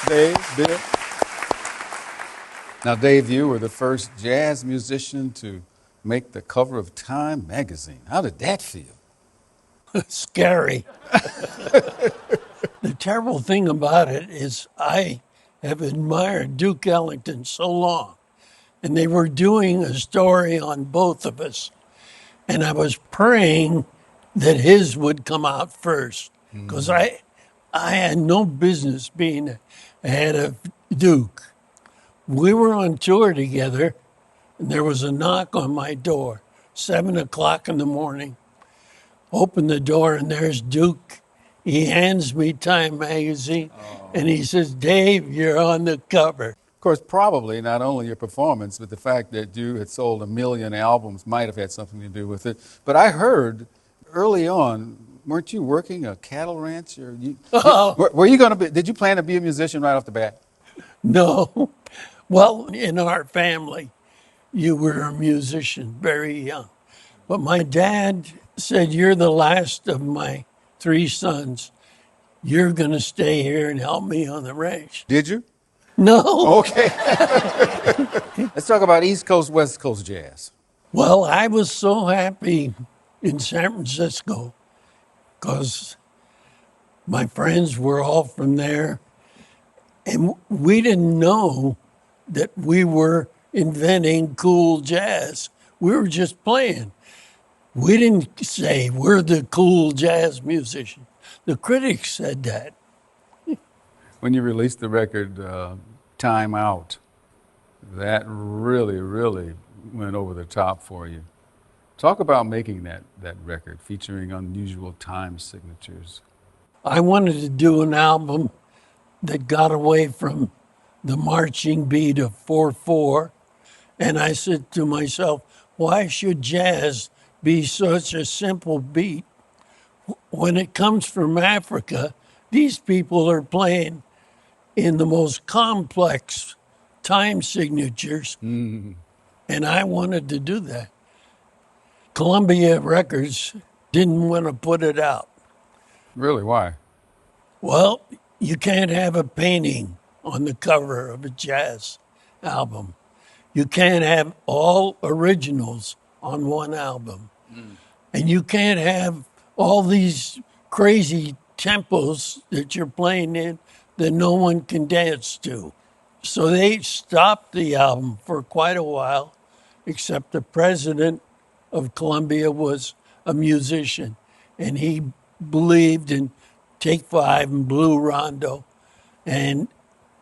Dave, Bill. Now, Dave, you were the first jazz musician to make the cover of Time magazine. How did that feel? Scary. The terrible thing about it is I have admired Duke Ellington so long, and they were doing a story on both of us, and I was praying that his would come out first because I had no business being ahead of Duke. We were on tour together, and there was a knock on my door, 7 o'clock in the morning. Open the door, and there's Duke. He hands me Time magazine, and he says, Dave, you're on the cover. Of course, probably not only your performance, but the fact that you had sold 1,000,000 albums might have had something to do with it. But I heard early on, weren't you working a cattle ranch? Or were you going to be? Did you plan to be a musician right off the bat? No. Well, in our family, you were a musician very young. But my dad said, you're the last of my 3 sons. You're going to stay here and help me on the ranch. Did you? No. Okay. Let's talk about East Coast, West Coast jazz. Well, I was so happy in San Francisco because my friends were all from there. And we didn't know that we were inventing cool jazz. We were just playing. We didn't say we're the cool jazz musician. The critics said that. When you released the record Time Out, that really went over the top for you. Talk about making that record featuring unusual time signatures. I wanted to do an album that got away from the marching beat of 4/4. And I said to myself, why should jazz be such a simple beat? When it comes from Africa, these people are playing in the most complex time signatures. And I wanted to do that. Columbia Records didn't want to put it out. Really, why? Well, you can't have a painting on the cover of a jazz album. You can't have all originals on one album. And you can't have all these crazy tempos that you're playing in that no one can dance to. So they stopped the album for quite a while, except the president of Columbia was a musician, and he believed in Take Five and Blue Rondo, and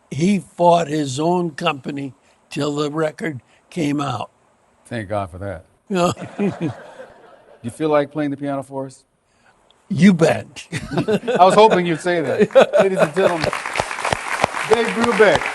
he fought his own company till the record came out. Thank God for that. You know, You feel like playing the piano for us? you bet. I was hoping you'd say that. Ladies and gentlemen, Dave Brubeck.